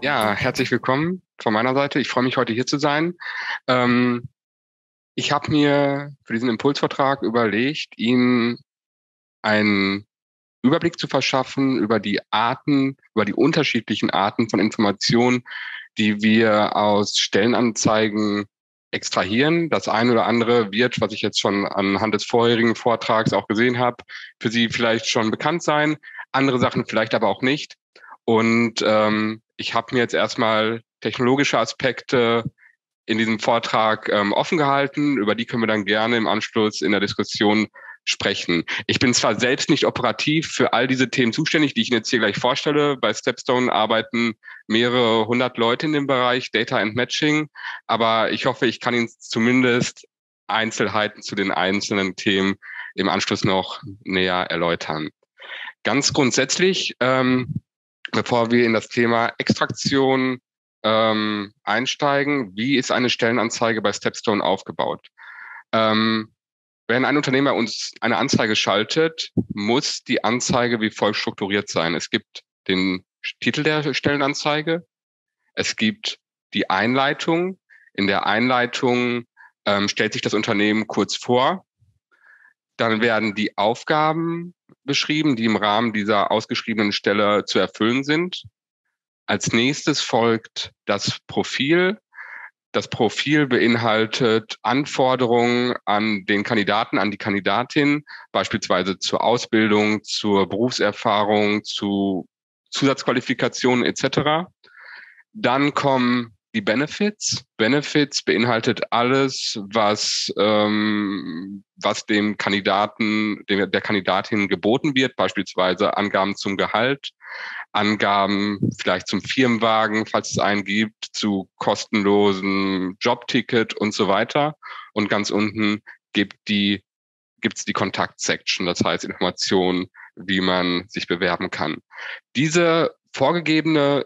Ja, herzlich willkommen von meiner Seite. Ich freue mich, heute hier zu sein. Ähm, Ich habe mir für diesen Impulsvortrag überlegt, Ihnen einen Überblick zu verschaffen über die Arten, über die unterschiedlichen Arten von Informationen, die wir aus Stellenanzeigen extrahieren. Das eine oder andere wird, was ich jetzt schon anhand des vorherigen Vortrags auch gesehen habe, für Sie vielleicht schon bekannt sein, andere Sachen vielleicht aber auch nicht. Und ich habe mir jetzt erstmal technologische Aspekte in diesem Vortrag offen gehalten. Über die können wir dann gerne im Anschluss in der Diskussion sprechen. Ich bin zwar selbst nicht operativ für all diese Themen zuständig, die ich Ihnen jetzt hier gleich vorstelle. Bei Stepstone arbeiten mehrere hundert Leute in dem Bereich Data and Matching, aber ich hoffe, ich kann Ihnen zumindest Einzelheiten zu den einzelnen Themen im Anschluss noch näher erläutern. Ganz grundsätzlich, bevor wir in das Thema Extraktion einsteigen, wie ist eine Stellenanzeige bei Stepstone aufgebaut? Ähm, Wenn ein Unternehmer uns eine Anzeige schaltet, muss die Anzeige wie folgt strukturiert sein. Es gibt den Titel der Stellenanzeige, es gibt die Einleitung. In der Einleitung stellt sich das Unternehmen kurz vor. Dann werden die Aufgaben beschrieben, die im Rahmen dieser ausgeschriebenen Stelle zu erfüllen sind. Als nächstes folgt das Profil. Das Profil beinhaltet Anforderungen an den Kandidaten, an die Kandidatin, beispielsweise zur Ausbildung, zur Berufserfahrung, zu Zusatzqualifikationen etc. Dann kommen die Benefits. Benefits beinhaltet alles, was dem Kandidaten, der Kandidatin geboten wird, beispielsweise Angaben zum Gehalt, Angaben vielleicht zum Firmenwagen, falls es einen gibt, zu kostenlosen Jobticket und so weiter. Und ganz unten gibt's die Kontakt-Section, das heißt Informationen, wie man sich bewerben kann. Diese vorgegebene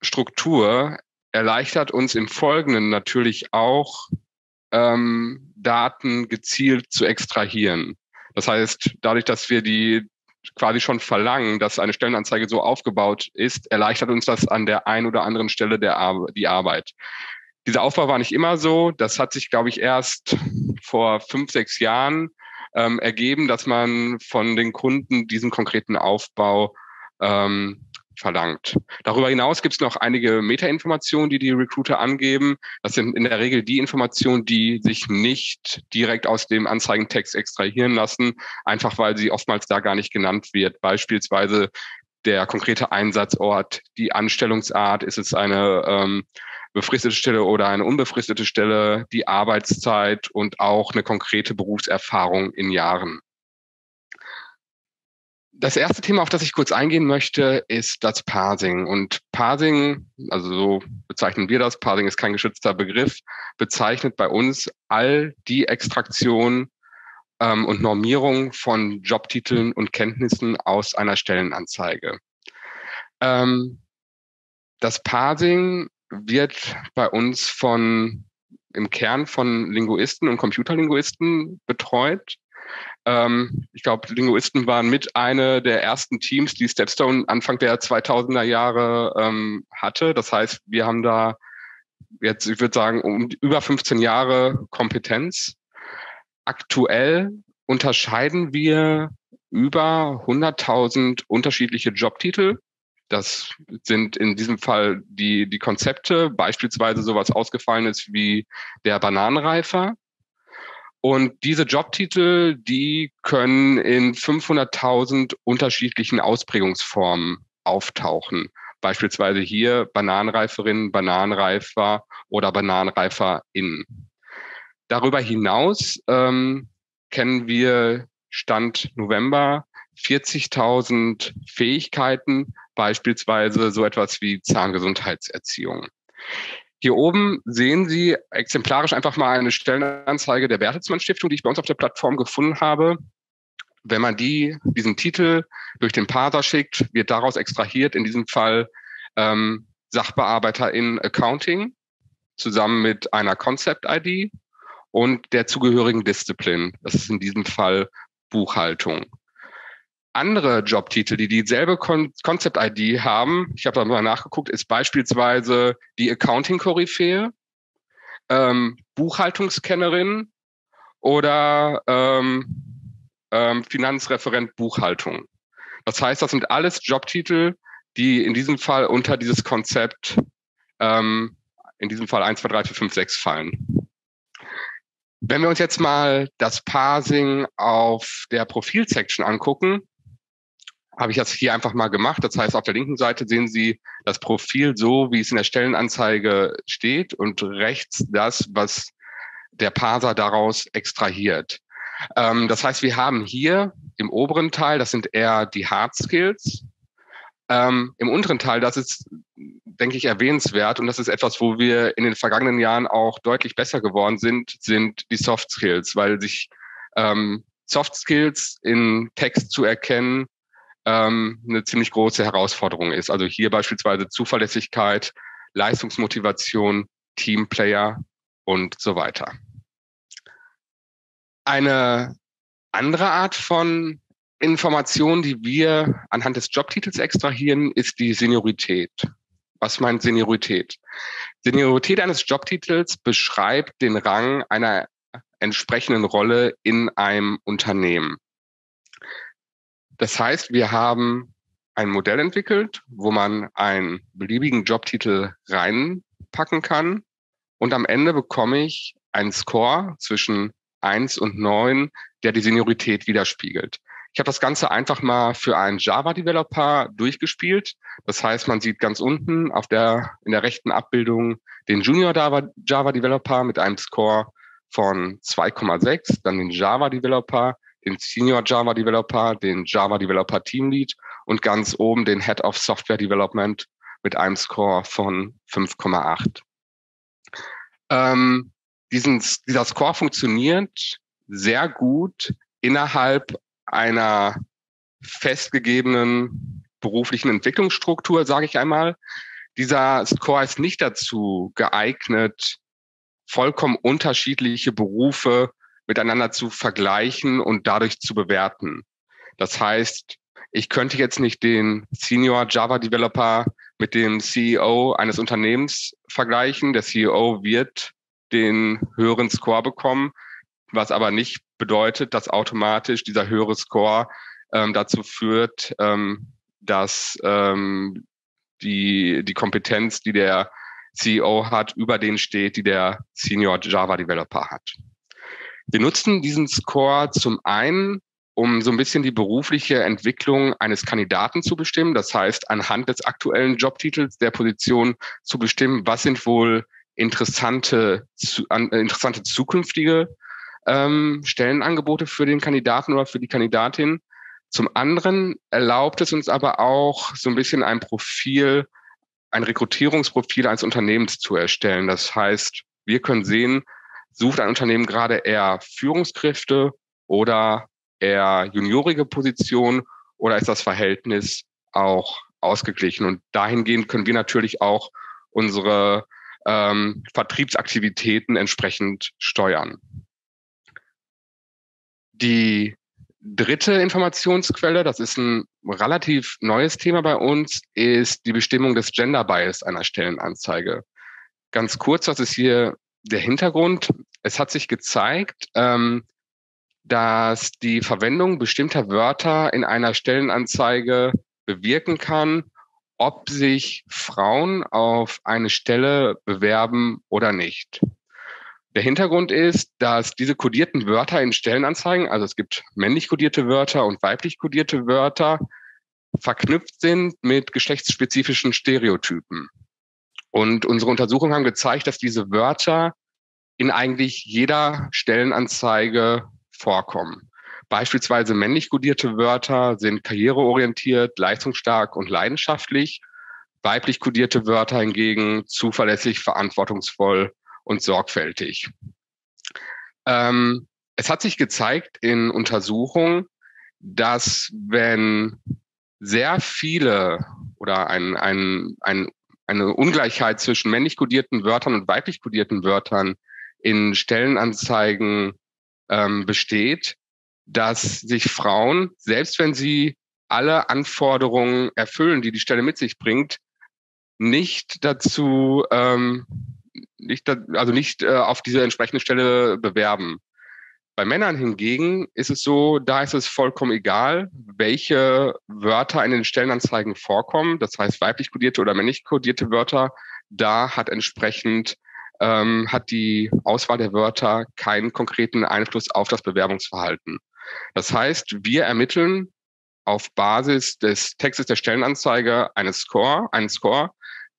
Struktur erleichtert uns im Folgenden natürlich auch, Daten gezielt zu extrahieren. Das heißt, dadurch, dass wir die quasi schon verlangen, dass eine Stellenanzeige so aufgebaut ist, erleichtert uns das an der einen oder anderen Stelle die Arbeit. Dieser Aufbau war nicht immer so. Das hat sich, glaube ich, erst vor 5, 6 Jahren ergeben, dass man von den Kunden diesen konkreten Aufbau verlangt. Darüber hinaus gibt es noch einige Metainformationen, die die Recruiter angeben. Das sind in der Regel die Informationen, die sich nicht direkt aus dem Anzeigentext extrahieren lassen, einfach weil sie oftmals da gar nicht genannt wird. Beispielsweise der konkrete Einsatzort, die Anstellungsart, ist es eine befristete Stelle oder eine unbefristete Stelle, die Arbeitszeit und auch eine konkrete Berufserfahrung in Jahren. Das erste Thema, auf das ich kurz eingehen möchte, ist das Parsing. Und Parsing, also so bezeichnen wir das, Parsing ist kein geschützter Begriff, bezeichnet bei uns all die Extraktion und Normierung von Jobtiteln und Kenntnissen aus einer Stellenanzeige. Das Parsing wird bei uns im Kern von Linguisten und Computerlinguisten betreut. Ich glaube, Linguisten waren mit eine der ersten Teams, die Stepstone Anfang der 2000er Jahre hatte. Das heißt, wir haben da jetzt, ich würde sagen, um über 15 Jahre Kompetenz. Aktuell unterscheiden wir über 100.000 unterschiedliche Jobtitel. Das sind in diesem Fall die Konzepte, beispielsweise sowas Ausgefallenes wie der Bananenreifer. Und diese Jobtitel, die können in 500.000 unterschiedlichen Ausprägungsformen auftauchen. Beispielsweise hier Bananenreiferin, Bananenreifer oder Bananenreiferin. Darüber hinaus kennen wir Stand November 40.000 Fähigkeiten, beispielsweise so etwas wie Zahngesundheitserziehung. Hier oben sehen Sie exemplarisch einfach mal eine Stellenanzeige der Bertelsmann Stiftung, die ich bei uns auf der Plattform gefunden habe. Wenn man diesen Titel durch den Parser schickt, wird daraus extrahiert, in diesem Fall Sachbearbeiter in Accounting, zusammen mit einer Concept-ID und der zugehörigen Disziplin. Das ist in diesem Fall Buchhaltung. Andere Jobtitel, die dieselbe Concept-ID haben, ich habe da mal nachgeguckt, ist beispielsweise die Accounting-Koryphäe, Buchhaltungskennerin oder Finanzreferent Buchhaltung. Das heißt, das sind alles Jobtitel, die in diesem Fall unter dieses Konzept, in diesem Fall 1, 2, 3, 4, 5, 6 fallen. Wenn wir uns jetzt mal das Parsing auf der Profil-Section angucken, habe ich das hier einfach mal gemacht. Das heißt, auf der linken Seite sehen Sie das Profil so, wie es in der Stellenanzeige steht und rechts das, was der Parser daraus extrahiert. Das heißt, wir haben hier im oberen Teil, das sind eher die Hard Skills. Im unteren Teil, das ist, denke ich, erwähnenswert und das ist etwas, wo wir in den vergangenen Jahren auch deutlich besser geworden sind die Soft Skills, weil sich Soft Skills in Text zu erkennen eine ziemlich große Herausforderung ist. Also hier beispielsweise Zuverlässigkeit, Leistungsmotivation, Teamplayer und so weiter. Eine andere Art von Information, die wir anhand des Jobtitels extrahieren, ist die Seniorität. Was meint Seniorität? Seniorität eines Jobtitels beschreibt den Rang einer entsprechenden Rolle in einem Unternehmen. Das heißt, wir haben ein Modell entwickelt, wo man einen beliebigen Jobtitel reinpacken kann und am Ende bekomme ich einen Score zwischen 1 und 9, der die Seniorität widerspiegelt. Ich habe das Ganze einfach mal für einen Java-Developer durchgespielt. Das heißt, man sieht ganz unten in der rechten Abbildung den Junior-Java-Developer mit einem Score von 2,6, dann den Java-Developer, den Senior Java Developer, den Java Developer Teamlead und ganz oben den Head of Software Development mit einem Score von 5,8. Dieser Score funktioniert sehr gut innerhalb einer festgegebenen beruflichen Entwicklungsstruktur, sage ich einmal. Dieser Score ist nicht dazu geeignet, vollkommen unterschiedliche Berufe miteinander zu vergleichen und dadurch zu bewerten. Das heißt, ich könnte jetzt nicht den Senior Java Developer mit dem CEO eines Unternehmens vergleichen. Der CEO wird den höheren Score bekommen, was aber nicht bedeutet, dass automatisch dieser höhere Score dazu führt, dass die Kompetenz, die der CEO hat, über den steht, die der Senior Java Developer hat. Wir nutzen diesen Score zum einen, um so ein bisschen die berufliche Entwicklung eines Kandidaten zu bestimmen. Das heißt, anhand des aktuellen Jobtitels der Position zu bestimmen, was sind wohl interessante zukünftige Stellenangebote für den Kandidaten oder für die Kandidatin. Zum anderen erlaubt es uns aber auch so ein bisschen ein Rekrutierungsprofil eines Unternehmens zu erstellen. Das heißt, wir können sehen, sucht ein Unternehmen gerade eher Führungskräfte oder eher juniorige Positionen oder ist das Verhältnis auch ausgeglichen? Und dahingehend können wir natürlich auch unsere Vertriebsaktivitäten entsprechend steuern. Die dritte Informationsquelle, das ist ein relativ neues Thema bei uns, ist die Bestimmung des Gender Bias einer Stellenanzeige. Ganz kurz, was ist hier der Hintergrund? Es hat sich gezeigt, dass die Verwendung bestimmter Wörter in einer Stellenanzeige bewirken kann, ob sich Frauen auf eine Stelle bewerben oder nicht. Der Hintergrund ist, dass diese kodierten Wörter in Stellenanzeigen, also es gibt männlich kodierte Wörter und weiblich kodierte Wörter, verknüpft sind mit geschlechtsspezifischen Stereotypen. Und unsere Untersuchungen haben gezeigt, dass diese Wörter in eigentlich jeder Stellenanzeige vorkommen. Beispielsweise männlich kodierte Wörter sind karriereorientiert, leistungsstark und leidenschaftlich. Weiblich kodierte Wörter hingegen zuverlässig, verantwortungsvoll und sorgfältig. Es hat sich gezeigt in Untersuchungen, dass wenn sehr viele oder eine Ungleichheit zwischen männlich kodierten Wörtern und weiblich kodierten Wörtern in Stellenanzeigen besteht, dass sich Frauen, selbst wenn sie alle Anforderungen erfüllen, die die Stelle mit sich bringt, nicht dazu, nicht auf diese entsprechende Stelle bewerben. Bei Männern hingegen ist es so, da ist es vollkommen egal, welche Wörter in den Stellenanzeigen vorkommen. Das heißt, weiblich kodierte oder männlich kodierte Wörter, da hat die Auswahl der Wörter keinen konkreten Einfluss auf das Bewerbungsverhalten. Das heißt, wir ermitteln auf Basis des Textes der Stellenanzeige einen Score,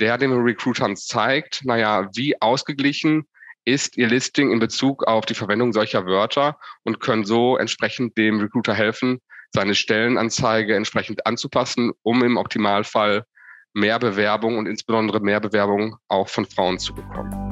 der den Recruitern zeigt, wie ausgeglichen ist Ihr Listing in Bezug auf die Verwendung solcher Wörter und können so entsprechend dem Recruiter helfen, seine Stellenanzeige entsprechend anzupassen, um im Optimalfall mehr Bewerbung und insbesondere mehr Bewerbung auch von Frauen zu bekommen.